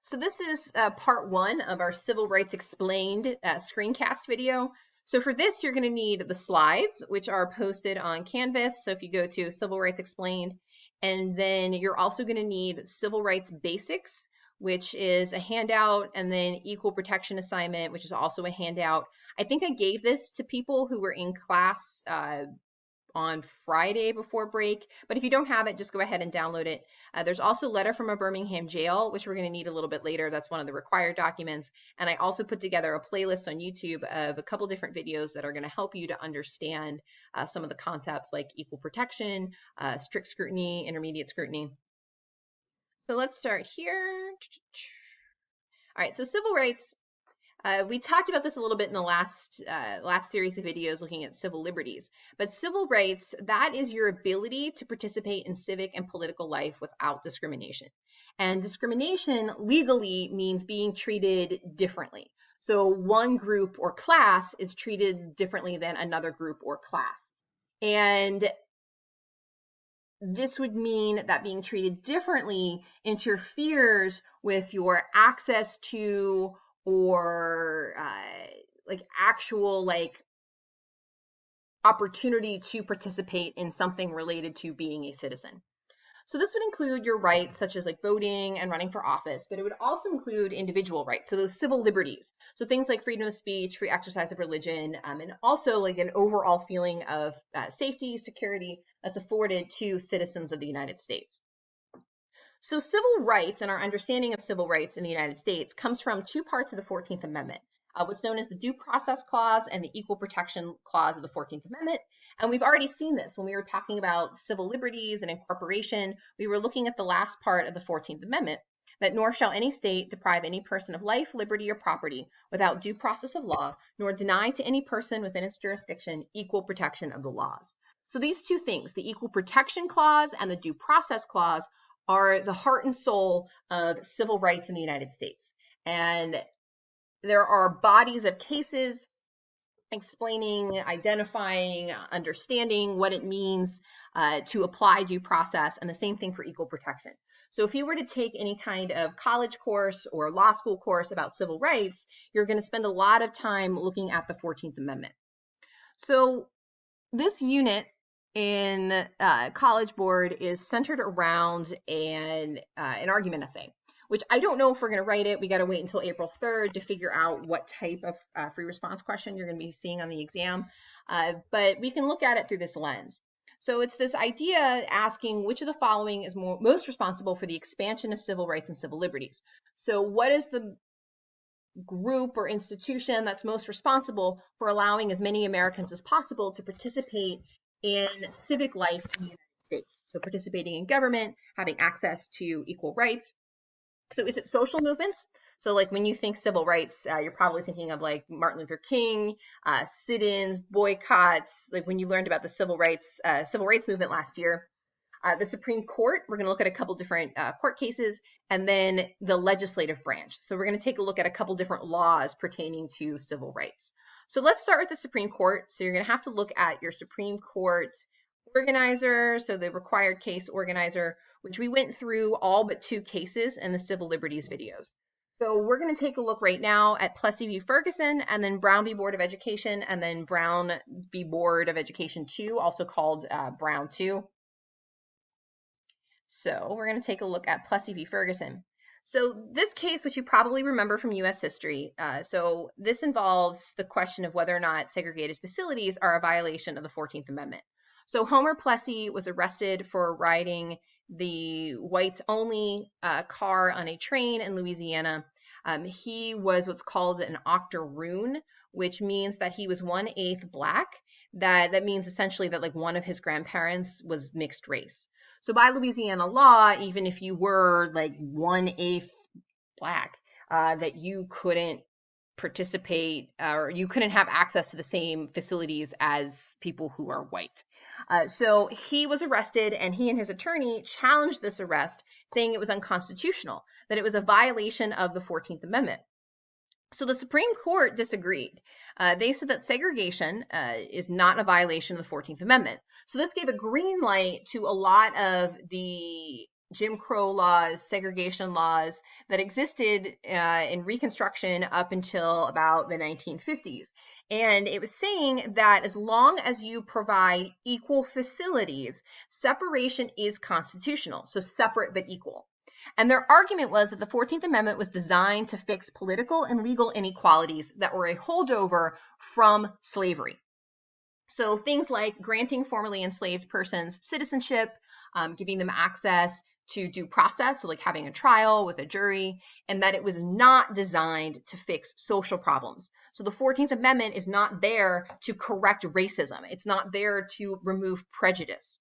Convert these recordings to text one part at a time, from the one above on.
So this is part one of our Civil Rights Explained screencast video. So for this, you're going to need the slides, which are posted on Canvas. So if you go to Civil Rights Explained, and then you're also going to need Civil Rights Basics, which is a handout, and then Equal Protection Assignment, which is also a handout. I think I gave this to people who were in class on Friday before break, but if you don't have it, just go ahead and download it. There's also Letter from a Birmingham Jail, which we're going to need a little bit later. That's one of the required documents. And I also put together a playlist on YouTube of a couple different videos that are going to help you to understand some of the concepts like equal protection, strict scrutiny, intermediate scrutiny. So let's start here. All right, so civil rights. We talked about this a little bit in the last series of videos looking at civil liberties, but civil rights, that is your ability to participate in civic and political life without discrimination. And discrimination legally means being treated differently. So one group or class is treated differently than another group or class. And this would mean that being treated differently interferes with your access to or like actual opportunity to participate in something related to being a citizen. So this would include your rights such as like voting and running for office, but it would also include individual rights. So those civil liberties. So things like freedom of speech, free exercise of religion, and also like an overall feeling of safety, security that's afforded to citizens of the United States. So civil rights and our understanding of civil rights in the United States comes from two parts of the 14th Amendment, what's known as the Due Process Clause and the Equal Protection Clause of the 14th Amendment. And we've already seen this when we were talking about civil liberties and incorporation. We were looking at the last part of the 14th Amendment, that nor shall any state deprive any person of life, liberty, or property without due process of law, nor deny to any person within its jurisdiction equal protection of the laws. So these two things, the Equal Protection Clause and the Due Process Clause, are the heart and soul of civil rights in the United States. And there are bodies of cases explaining, identifying, understanding what it means to apply due process, and the same thing for equal protection. So if you were to take any kind of college course or law school course about civil rights, you're going to spend a lot of time looking at the 14th Amendment. So this unit in College Board is centered around an argument essay, which I don't know if we're going to write it. We got to wait until April 3rd to figure out what type of free response question you're going to be seeing on the exam. But we can look at it through this lens. So it's this idea asking which of the following is most responsible for the expansion of civil rights and civil liberties. So what is the group or institution that's most responsible for allowing as many Americans as possible to participate in civic life in the United States? So participating in government, having access to equal rights. So is it social movements? So like when you think civil rights, you're probably thinking of like Martin Luther King, sit-ins, boycotts, like when you learned about the civil rights movement last year. The Supreme Court, we're going to look at a couple different court cases, and then the legislative branch. So we're going to take a look at a couple different laws pertaining to civil rights. So let's start with the Supreme Court. So you're going to have to look at your Supreme Court organizer, so the required case organizer, which we went through all but two cases in the civil liberties videos. So we're going to take a look right now at Plessy v. Ferguson, and then Brown v. Board of Education, and then Brown v. Board of Education 2, also called Brown 2. So we're going to take a look at Plessy v. Ferguson. So this case, which you probably remember from U.S. history, so this involves the question of whether or not segregated facilities are a violation of the 14th Amendment. So Homer Plessy was arrested for riding the whites-only car on a train in Louisiana. He was what's called an octoroon, which means that he was 1/8 Black. That means essentially that like one of his grandparents was mixed race. So by Louisiana law, even if you were like 1/8 Black, that you couldn't participate or you couldn't have access to the same facilities as people who are white. So he was arrested, and he and his attorney challenged this arrest, saying it was unconstitutional, that it was a violation of the 14th Amendment. So the Supreme Court disagreed. They said that segregation is not a violation of the 14th Amendment. So this gave a green light to a lot of the Jim Crow laws, segregation laws that existed in Reconstruction up until about the 1950s. And it was saying that as long as you provide equal facilities, separation is constitutional. So separate but equal. And their argument was that the 14th Amendment was designed to fix political and legal inequalities that were a holdover from slavery. So things like granting formerly enslaved persons citizenship, giving them access to due process, so like having a trial with a jury, and that it was not designed to fix social problems. So the 14th Amendment is not there to correct racism. It's not there to remove prejudice.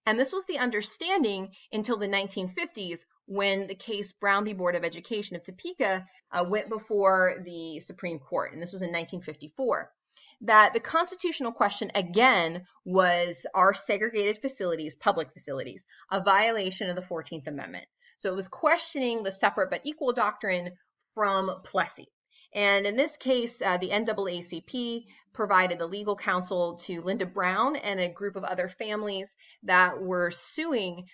And this was the understanding until the 1950s when the case Brown v. Board of Education of Topeka went before the Supreme Court, and this was in 1954. That the constitutional question again was, are segregated facilities, public facilities, a violation of the 14th Amendment? So it was questioning the separate but equal doctrine from Plessy. And in this case, the NAACP provided the legal counsel to Linda Brown and a group of other families that were suing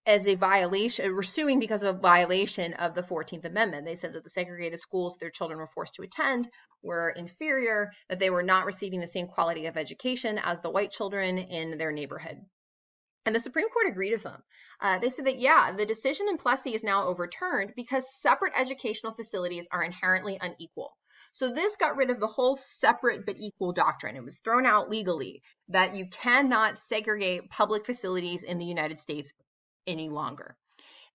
as a violation, were suing because of a violation of the 14th Amendment. They said that the segregated schools their children were forced to attend were inferior, that they were not receiving the same quality of education as the white children in their neighborhood. And the Supreme Court agreed with them. They said that, yeah, the decision in Plessy is now overturned because separate educational facilities are inherently unequal. So this got rid of the whole separate but equal doctrine. It was thrown out legally that you cannot segregate public facilities in the United States any longer.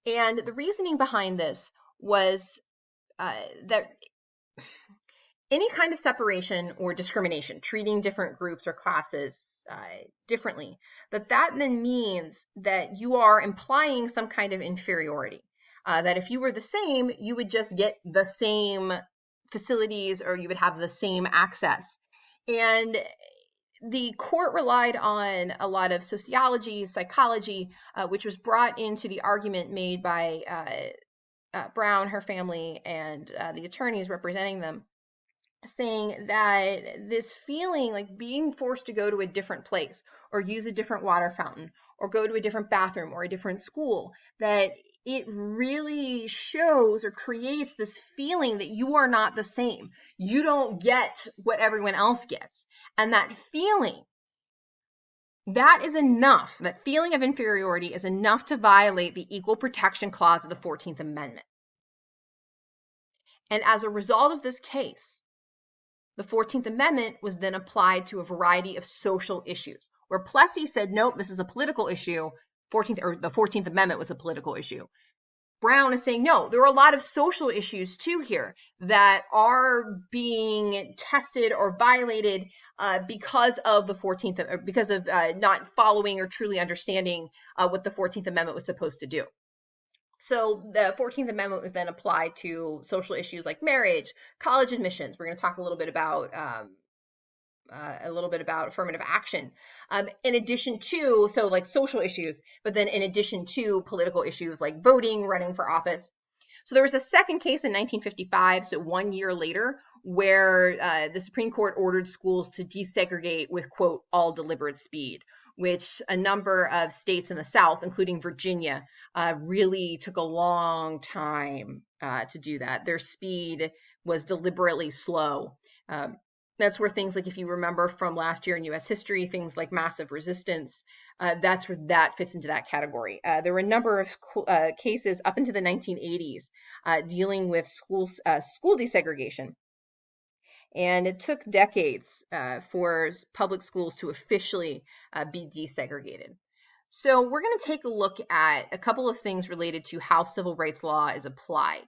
And the reasoning behind this was that any kind of separation or discrimination, treating different groups or classes differently, that then means that you are implying some kind of inferiority. That if you were the same, you would just get the same facilities or you would have the same access. And the court relied on a lot of sociology, psychology, which was brought into the argument made by Brown, her family, and the attorneys representing them, saying that this feeling like being forced to go to a different place or use a different water fountain or go to a different bathroom or a different school, that it really shows or creates this feeling that you are not the same. You don't get what everyone else gets. And that feeling, that is enough. That feeling of inferiority is enough to violate the Equal Protection Clause of the 14th Amendment. And as a result of this case, the 14th Amendment was then applied to a variety of social issues. Where Plessy said, nope, this is a political issue, the 14th Amendment was a political issue. Brown is saying, no, there are a lot of social issues too here that are being tested or violated because of the 14th, or because of not following or truly understanding what the 14th Amendment was supposed to do. So the 14th Amendment was then applied to social issues like marriage, college admissions. We're going to talk a little bit about affirmative action. In addition to, so like social issues, but then in addition to political issues like voting, running for office. So there was a second case in 1955, so 1 year later, where the Supreme Court ordered schools to desegregate with, quote, all deliberate speed, which a number of states in the South, including Virginia, really took a long time to do that. Their speed was deliberately slow. That's where things like, if you remember from last year in U.S. history, things like massive resistance, that's where that fits into that category. There were a number of cases up into the 1980s dealing with school desegregation. And it took decades for public schools to officially be desegregated. So we're going to take a look at a couple of things related to how civil rights law is applied.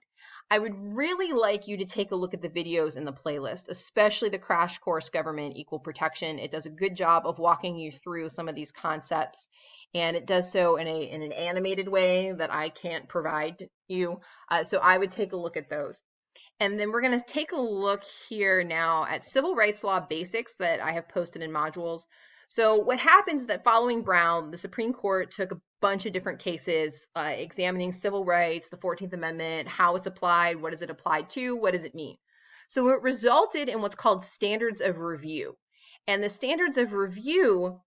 I would really like you to take a look at the videos in the playlist, especially the Crash Course Government Equal Protection. It does a good job of walking you through some of these concepts, and it does so in an animated way that I can't provide you. So I would take a look at those. And then we're going to take a look here now at civil rights law basics that I have posted in modules. So what happens is that following Brown, the Supreme Court took a bunch of different cases examining civil rights, the 14th Amendment, how it's applied, what is it applied to, what does it mean? So it resulted in what's called standards of review. And the standards of review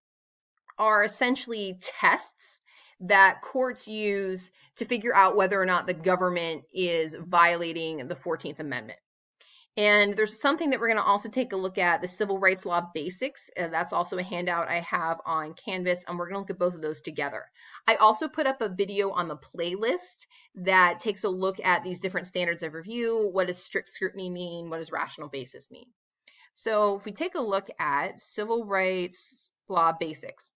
are essentially tests that courts use to figure out whether or not the government is violating the 14th Amendment. And there's something that we're going to also take a look at, the Civil Rights Law Basics. That's also a handout I have on Canvas, and we're going to look at both of those together. I also put up a video on the playlist that takes a look at these different standards of review. What does strict scrutiny mean? What does rational basis mean? So if we take a look at Civil Rights Law Basics.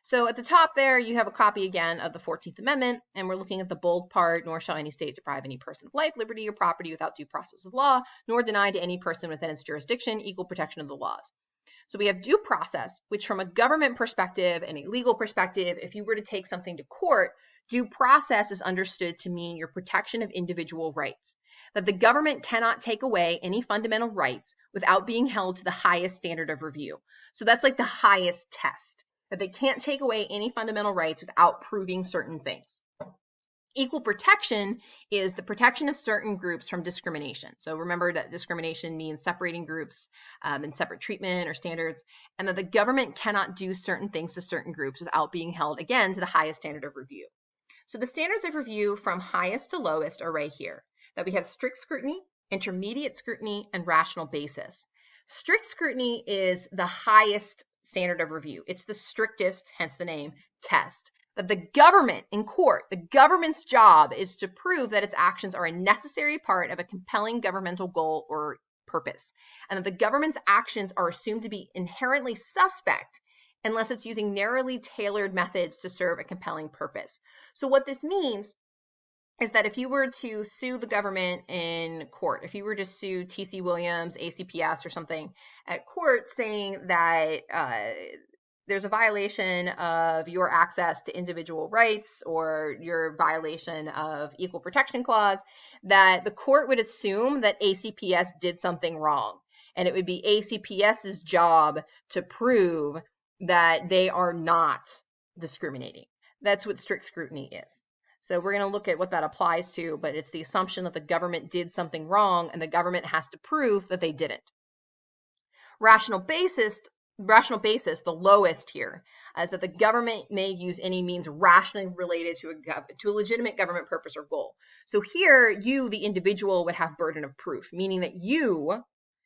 So at the top there, you have a copy again of the 14th Amendment, and we're looking at the bold part, nor shall any state deprive any person of life, liberty, or property without due process of law, nor deny to any person within its jurisdiction equal protection of the laws. So we have due process, which from a government perspective and a legal perspective, if you were to take something to court, due process is understood to mean your protection of individual rights, that the government cannot take away any fundamental rights without being held to the highest standard of review. So that's like the highest test, that they can't take away any fundamental rights without proving certain things. Equal protection is the protection of certain groups from discrimination. So remember that discrimination means separating groups and separate treatment or standards, and that the government cannot do certain things to certain groups without being held, again, to the highest standard of review. So the standards of review from highest to lowest are right here, that we have strict scrutiny, intermediate scrutiny, and rational basis. Strict scrutiny is the highest standard of review. It's the strictest, hence the name, test. That the government in court, the government's job is to prove that its actions are a necessary part of a compelling governmental goal or purpose, and that the government's actions are assumed to be inherently suspect unless it's using narrowly tailored methods to serve a compelling purpose. So what this means is that if you were to sue the government in court, if you were to sue T.C. Williams, ACPS, or something at court saying that there's a violation of your access to individual rights or your violation of equal protection clause, that the court would assume that ACPS did something wrong. And it would be ACPS's job to prove that they are not discriminating. That's what strict scrutiny is. So we're going to look at what that applies to, but it's the assumption that the government did something wrong and the government has to prove that they didn't. Rational basis, the lowest here, is that the government may use any means rationally related to a legitimate government purpose or goal. So here, you, the individual, would have burden of proof, meaning that you,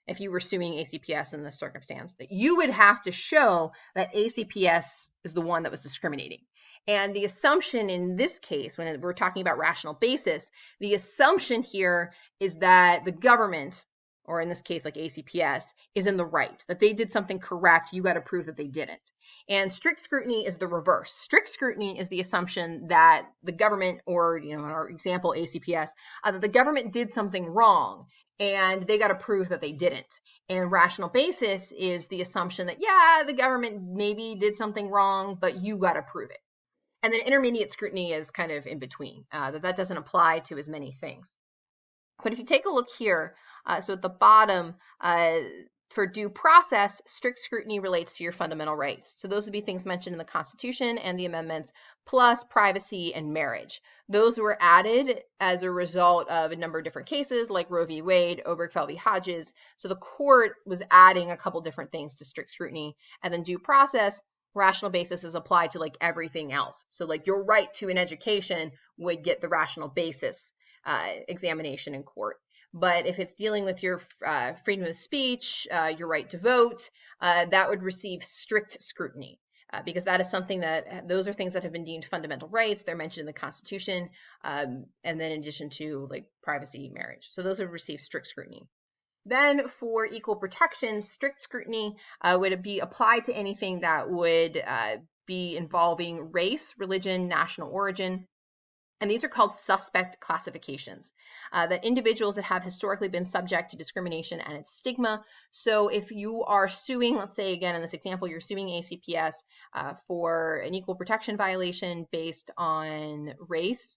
if you were suing ACPS in this circumstance, that you would have to show that ACPS is the one that was discriminating. And the assumption in this case, when we're talking about rational basis, the assumption here is that the government, or in this case like ACPS, is in the right, that they did something correct, you got to prove that they didn't. And strict scrutiny is the reverse. Strict scrutiny is the assumption that the government, or in our example ACPS, that the government did something wrong and they got to prove that they didn't. And rational basis is the assumption that, yeah, the government maybe did something wrong, but you got to prove it. And then intermediate scrutiny is kind of in between, that doesn't apply to as many things. But if you take a look here, so at the bottom, for due process, strict scrutiny relates to your fundamental rights. So those would be things mentioned in the Constitution and the amendments, plus privacy and marriage. Those were added as a result of a number of different cases like Roe v. Wade, Obergefell v. Hodges. So the court was adding a couple different things to strict scrutiny. And then due process, rational basis is applied to like everything else. So like your right to an education would get the rational basis examination in court. But if it's dealing with your freedom of speech, your right to vote, that would receive strict scrutiny because that is something that, those are things that have been deemed fundamental rights. They're mentioned in the Constitution, and then in addition to like privacy, marriage. So those would receive strict scrutiny. Then for equal protection, strict scrutiny would be applied to anything that would be involving race, religion, national origin. And these are called suspect classifications, that individuals that have historically been subject to discrimination and its stigma. So if you are suing, let's say again in this example, you're suing ACPS for an equal protection violation based on race,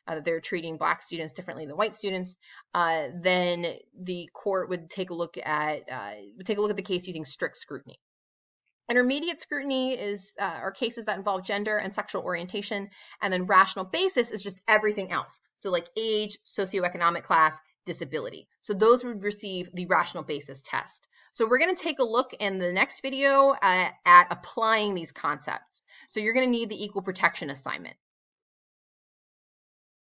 that they're treating Black students differently than white students, then the court would take a look at the case using strict scrutiny. Intermediate scrutiny are cases that involve gender and sexual orientation, and then rational basis is just everything else. So like age, socioeconomic class, disability. So those would receive the rational basis test. So we're going to take a look in the next video at applying these concepts. So you're going to need the equal protection assignment.